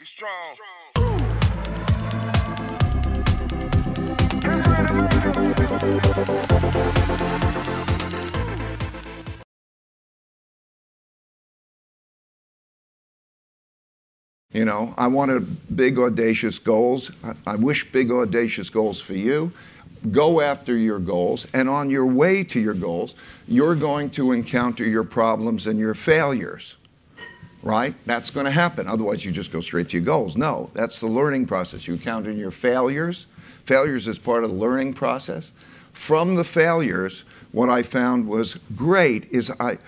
strong. You know, I wanted big, audacious goals. I wish big, audacious goals for you. Go after your goals, and on your way to your goals, you're going to encounter your problems and your failures, right? That's going to happen. Otherwise, you just go straight to your goals. No, that's the learning process. You encounter your failures. Failures is part of the learning process. From the failures, what I found was great is I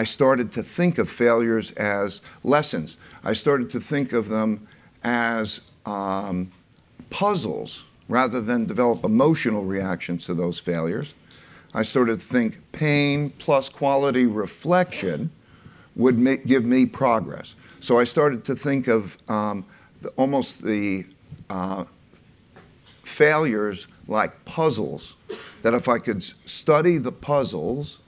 started to think of failures as lessons. I started to think of them as puzzles rather than develop emotional reactions to those failures. I started to think pain plus quality reflection would give me progress. So I started to think of almost the failures like puzzles, that if I could study the puzzles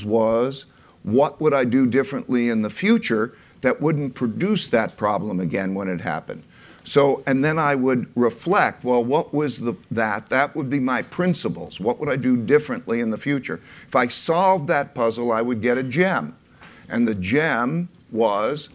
was, what would I do differently in the future that wouldn't produce that problem again when it happened? So, and then I would reflect, well, what was that would be my principles. What would I do differently in the future? If I solved that puzzle, I would get a gem. And the gem was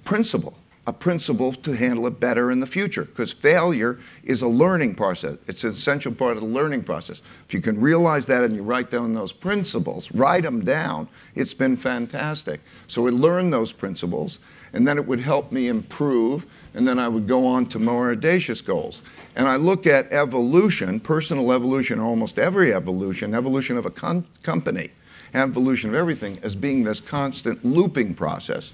principle, a principle to handle it better in the future, because failure is a learning process. It's an essential part of the learning process. If you can realize that and you write down those principles, write them down, it's been fantastic. So I learned those principles, and then it would help me improve, and then I would go on to more audacious goals. And I look at evolution, personal evolution, almost every evolution of a company, evolution of everything, as being this constant looping process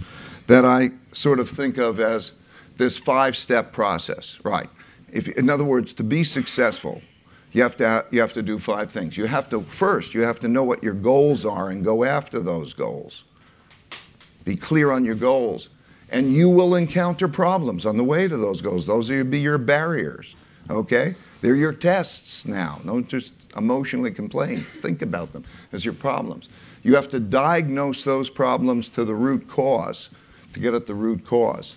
that I sort of think of as this 5-step process, right? In other words, to be successful, you have to do 5 things. First, you have to know what your goals are and go after those goals. Be clear on your goals. And you will encounter problems on the way to those goals. Those will be your barriers, okay? They're your tests now. Don't just emotionally complain. Think about them as your problems. You have to diagnose those problems to the root cause, to get at the root cause.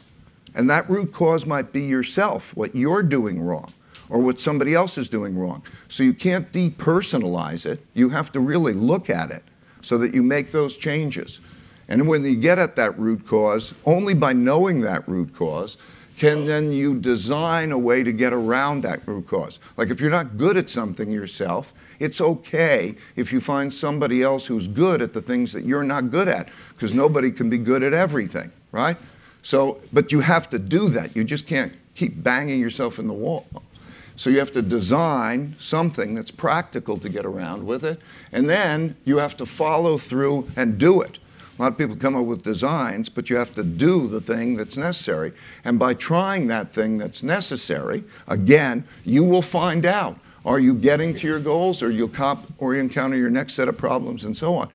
And that root cause might be yourself, what you're doing wrong, or what somebody else is doing wrong. So you can't depersonalize it. You have to really look at it so that you make those changes. And when you get at that root cause, only by knowing that root cause, can then you design a way to get around that root cause. Like if you're not good at something yourself, it's okay if you find somebody else who's good at the things that you're not good at, because nobody can be good at everything, right? So, but you have to do that. You just can't keep banging yourself in the wall. So you have to design something that's practical to get around with it, and then you have to follow through and do it. A lot of people come up with designs, but you have to do the thing that's necessary. And by trying that thing that's necessary, again, you will find out, are you getting to your goals, or you'll encounter your next set of problems, and so on.